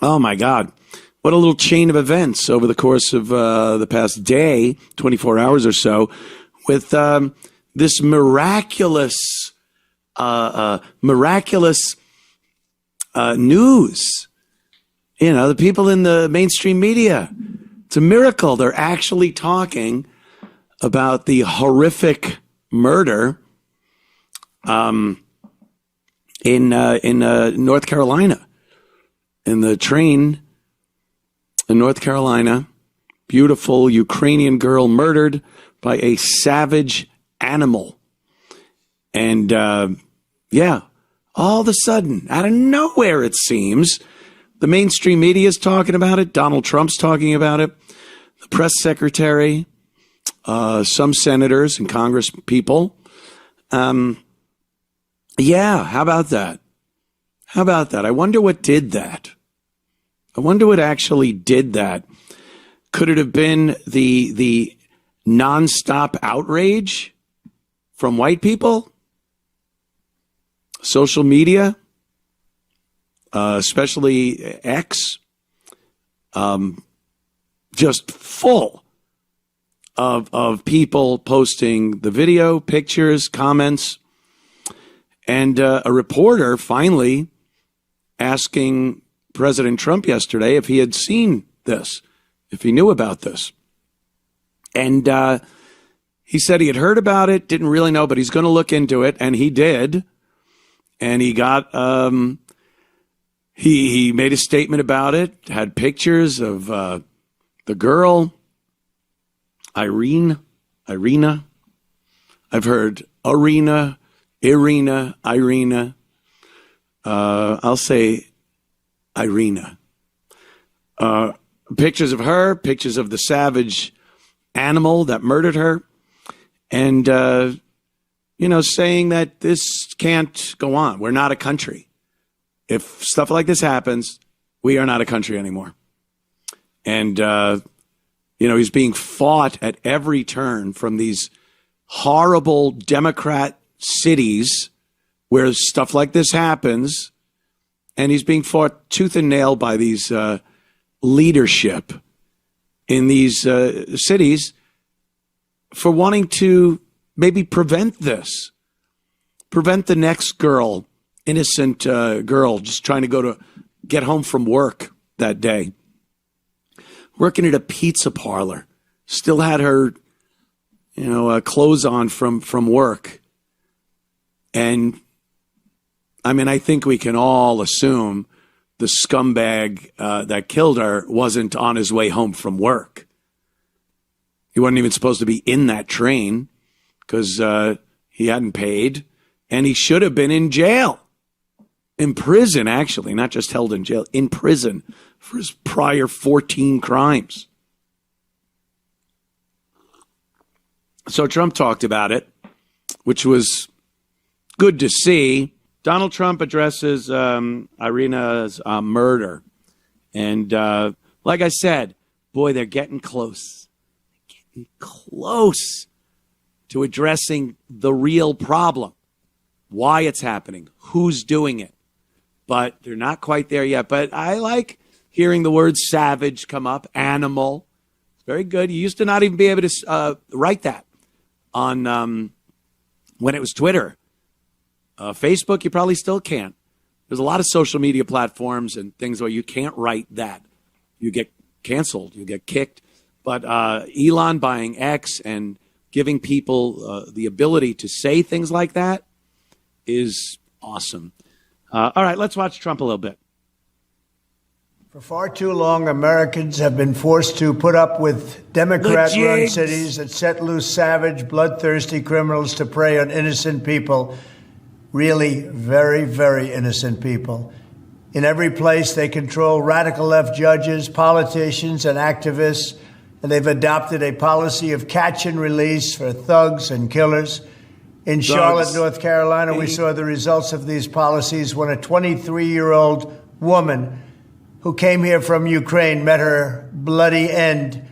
Oh, my God. What a little chain of events over the course of the past day, 24 hours or so, with this miraculous news. You know, the people in the mainstream media, it's a miracle. They're actually talking about the horrific murder in North Carolina, in the train in North Carolina. Beautiful Ukrainian girl murdered by a savage animal. And all of a sudden, out of nowhere, it seems, the mainstream media is talking about it. Donald Trump's talking about it. The press secretary, some senators and Congress people. How about that? How about that? I wonder what did that. I wonder what actually did that. Could it have been the nonstop outrage from white people? Social media, especially X, just full of people posting the video, pictures, comments, and a reporter finally asking President Trump yesterday if he had seen this, if he knew about this. And he said he had heard about it, didn't really know, but he's going to look into it, and he did. And he got, he made a statement about it, had pictures of the girl, Irina. I've heard Irina. I'll say Irina. Pictures of her, pictures of the savage animal that murdered her, and, saying that this can't go on. We're not a country. If stuff like this happens, we are not a country anymore. And, he's being fought at every turn from these horrible Democrat cities where stuff like this happens. And he's being fought tooth and nail by these leadership in these cities for wanting to maybe prevent this, prevent the next girl, innocent girl, just trying to get home from work that day, working at a pizza parlor, still had her, clothes on from work. And I mean, I think we can all assume the scumbag that killed her wasn't on his way home from work. He wasn't even supposed to be in that train because he hadn't paid, and he should have been in jail, in prison, actually, not just held in jail, in prison for his prior 14 crimes. So Trump talked about it, which was good to see. Donald Trump addresses Irina's murder. And like I said, boy, they're getting close. They're getting close to addressing the real problem, why it's happening, who's doing it. But they're not quite there yet. But I like hearing the word savage come up, animal. It's very good. You used to not even be able to write that on when it was Twitter. Facebook, you probably still can't. There's a lot of social media platforms and things where you can't write that. You get canceled, you get kicked. But Elon buying X and giving people the ability to say things like that is awesome. All right, let's watch Trump a little bit. For far too long, Americans have been forced to put up with Democrat-run cities that set loose savage, bloodthirsty criminals to prey on innocent people. Really very, very innocent people. In every place, they control radical left judges, politicians, and activists, and they've adopted a policy of catch and release for thugs and killers. In Charlotte, North Carolina, we saw the results of these policies when a 23-year-old woman who came here from Ukraine met her bloody end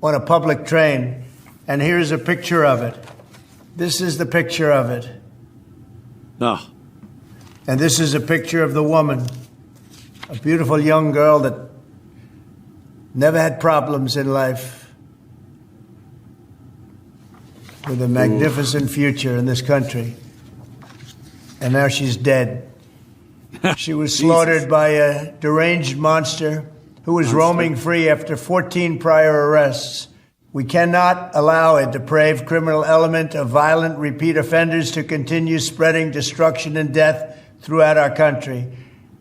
on a public train. And here's a picture of it. This is the picture of it. Oh. And this is a picture of the woman. a beautiful young girl that never had problems in life, with a magnificent future in this country. And now she's dead. She was slaughtered by a deranged monster who was roaming free after 14 prior arrests. We cannot allow a depraved criminal element of violent repeat offenders to continue spreading destruction and death throughout our country.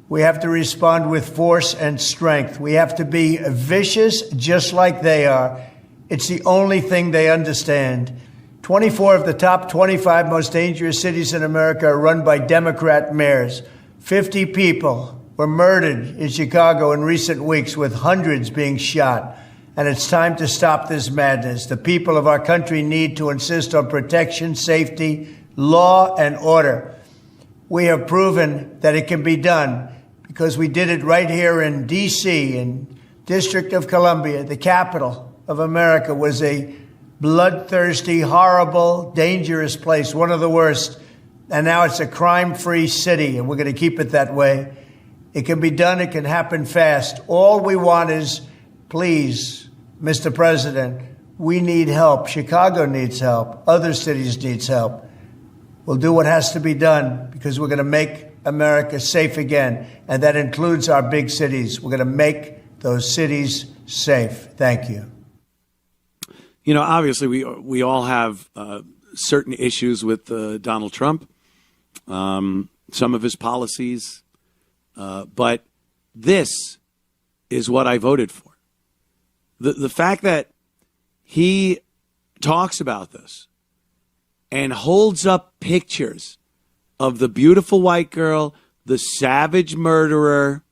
We have to respond with force and strength. We have to be vicious just like they are. It's the only thing they understand. 24 of the top 25 most dangerous cities in America are run by Democrat mayors. 50 people were murdered in Chicago in recent weeks, with hundreds being shot. And it's time to stop this madness. The people of our country need to insist on protection, safety, law, and order. We have proven that it can be done because we did it right here in D.C., in District of Columbia. The capital of America was a bloodthirsty, horrible, dangerous place, one of the worst. And now it's a crime-free city, and we're going to keep it that way. It can be done. It can happen fast. All we want is, please, Mr. President, we need help. Chicago needs help. Other cities need help. We'll do what has to be done because we're going to make America safe again, and that includes our big cities. We're going to make those cities safe. Thank you. You know, obviously, we all have certain issues with Donald Trump, some of his policies, but this is what I voted for. The fact that he talks about this and holds up pictures of the beautiful white girl, the savage murderer,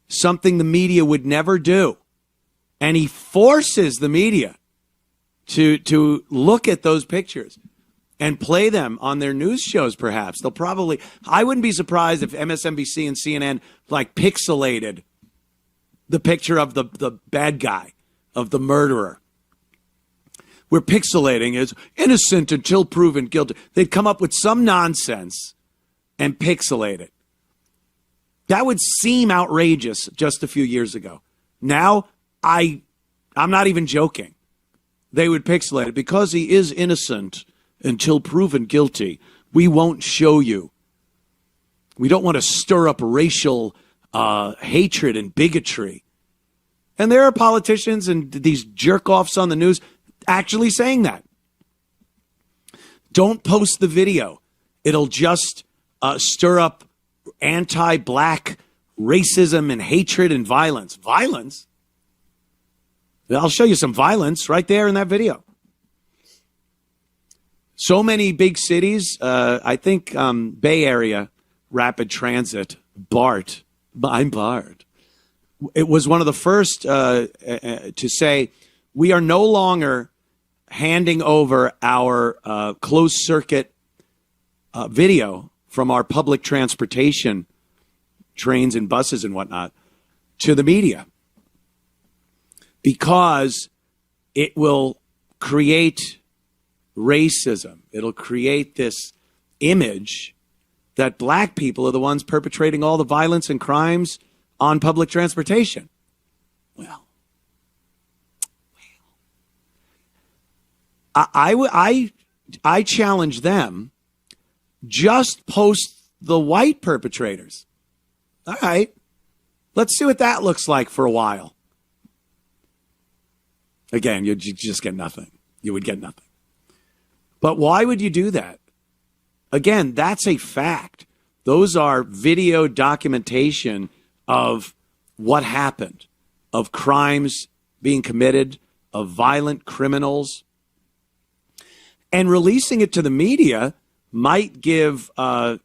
something the media would never do, and he forces the media to look at those pictures and play them on their news shows, perhaps. They'll probably, I wouldn't be surprised if MSNBC and CNN like pixelated the picture of the bad guy, of the murderer. We're pixelating as innocent until proven guilty. They'd come up with some nonsense and pixelate it. That would seem outrageous just a few years ago. Now, I'm not even joking. They would pixelate it. Because he is innocent until proven guilty, we won't show you. We don't want to stir up racial hatred and bigotry. And there are politicians and these jerk-offs on the news actually saying that. Don't post the video. It'll just stir up anti-black racism and hatred and violence. Violence? I'll show you some violence right there in that video. So many big cities, I think Bay Area Rapid Transit, BART, I'm BART. It was one of the first to say, we are no longer handing over our closed circuit video from our public transportation, trains and buses and whatnot, to the media, because it will create racism. It'll create this image that black people are the ones perpetrating all the violence and crimes on public transportation. Well, I challenge them, just post the white perpetrators. All right, let's see what that looks like for a while. Again, you just get nothing. You would get nothing. But why would you do that? Again, that's a fact. Those are video documentation of what happened, of crimes being committed, of violent criminals. And releasing it to the media might give the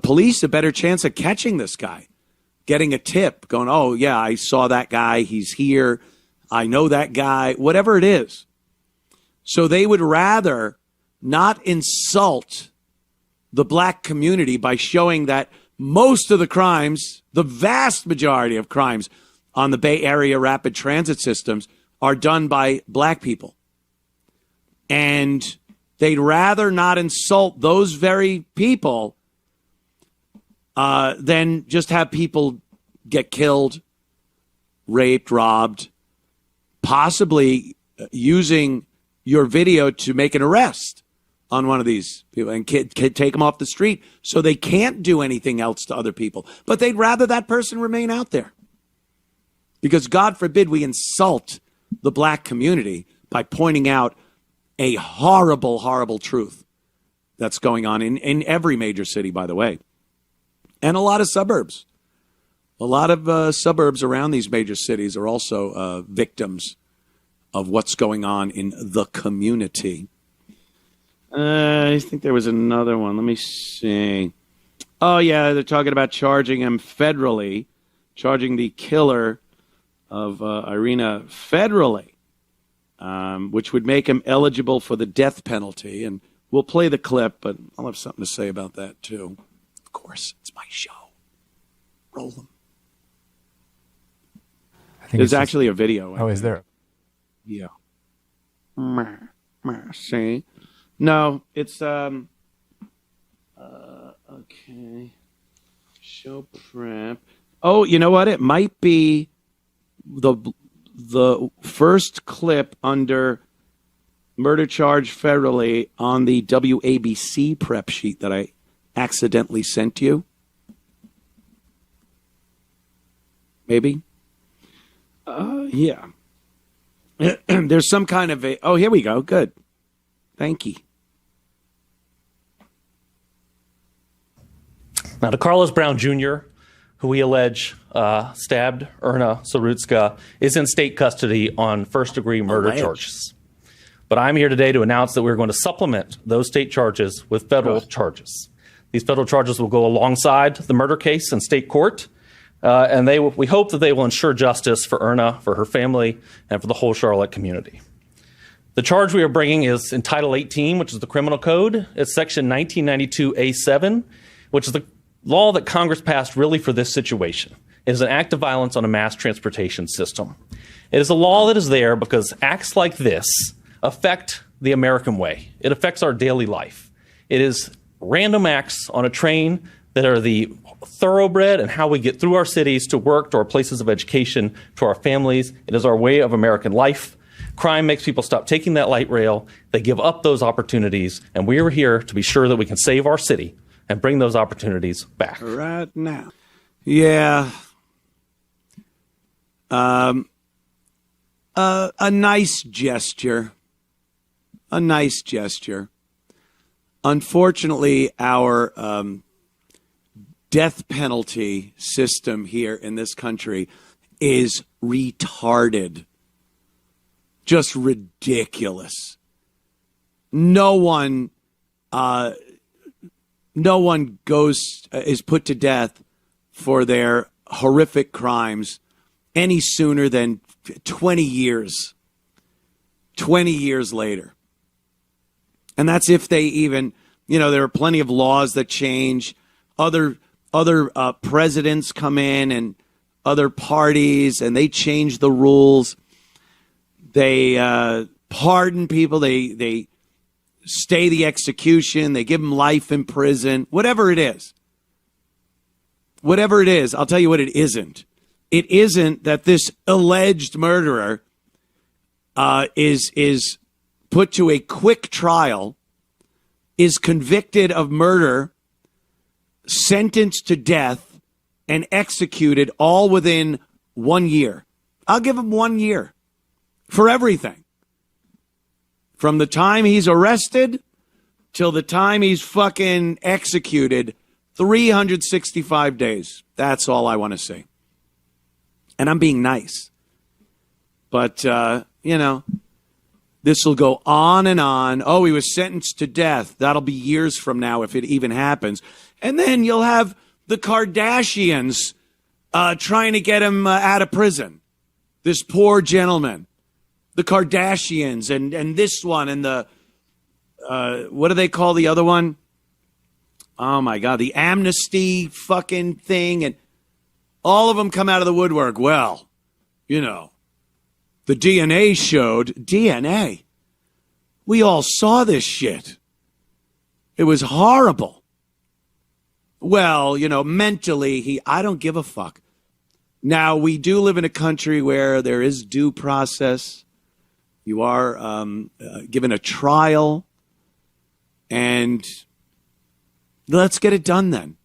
police a better chance of catching this guy, getting a tip, going, oh, yeah, I saw that guy. He's here. I know that guy, whatever it is. So they would rather not insult the black community by showing that most of the crimes, the vast majority of crimes on the Bay Area rapid transit systems are done by black people. And they'd rather not insult those very people than just have people get killed, raped, robbed, possibly using your video to make an arrest on one of these people and take them off the street so they can't do anything else to other people. But they'd rather that person remain out there. Because God forbid we insult the black community by pointing out a horrible, horrible truth that's going on in every major city, by the way, and a lot of suburbs. A lot of suburbs around these major cities are also victims of what's going on in the community. I think there was another one. Let me see. Oh, yeah, they're talking about charging him federally, charging the killer of Irina federally, which would make him eligible for the death penalty. And we'll play the clip, but I'll have something to say about that, too. Of course, it's my show. Roll them. There's actually a video. Oh, is there? Yeah. See? No, it's okay. Show prep. Oh, you know what? It might be the first clip under murder charge federally on the WABC prep sheet that I accidentally sent you. Maybe. Yeah. There's some kind of a... Oh, here we go. Good. Thank you. Now, to Carlos Brown Jr., who we allege stabbed Erna Sarutska, is in state custody on first-degree murder charges. But I'm here today to announce that we're going to supplement those state charges with federal charges. These federal charges will go alongside the murder case in state court, and we hope that they will ensure justice for Erna, for her family, and for the whole Charlotte community. The charge we are bringing is in Title 18, which is the criminal code. It's Section 1992A7, which is the law that Congress passed really for this situation. It is an act of violence on a mass transportation system. It is a law that is there because acts like this affect the American way. It affects our daily life. It is random acts on a train that are the thoroughbred and how we get through our cities to work, to our places of education, to our families. It is our way of American life. Crime makes people stop taking that light rail. They give up those opportunities, and we are here to be sure that we can save our city and bring those opportunities back. Right now. Yeah. A nice gesture. A nice gesture. Unfortunately, our death penalty system here in this country is retarded. Just ridiculous. No one is put to death for their horrific crimes any sooner than 20 years. 20 years later. And that's if they even, there are plenty of laws that change. Other presidents come in and other parties, and they change the rules. They pardon people. They stay the execution. They give them life in prison. Whatever it is. Whatever it is, I'll tell you what it isn't. It isn't that this alleged murderer is put to a quick trial, is convicted of murder, sentenced to death, and executed all within 1 year. I'll give him 1 year for everything. From the time he's arrested till the time he's fucking executed, 365 days. That's all I want to see. And I'm being nice. But, this will go on and on. Oh, he was sentenced to death. That'll be years from now if it even happens. And then you'll have the Kardashians trying to get him out of prison. This poor gentleman. The Kardashians and this one and the, what do they call the other one? Oh, my God. The amnesty fucking thing. And all of them come out of the woodwork. Well, the DNA showed DNA. We all saw this shit. It was horrible. Well, mentally, I don't give a fuck. Now, we do live in a country where there is due process. You are given a trial. And let's get it done then.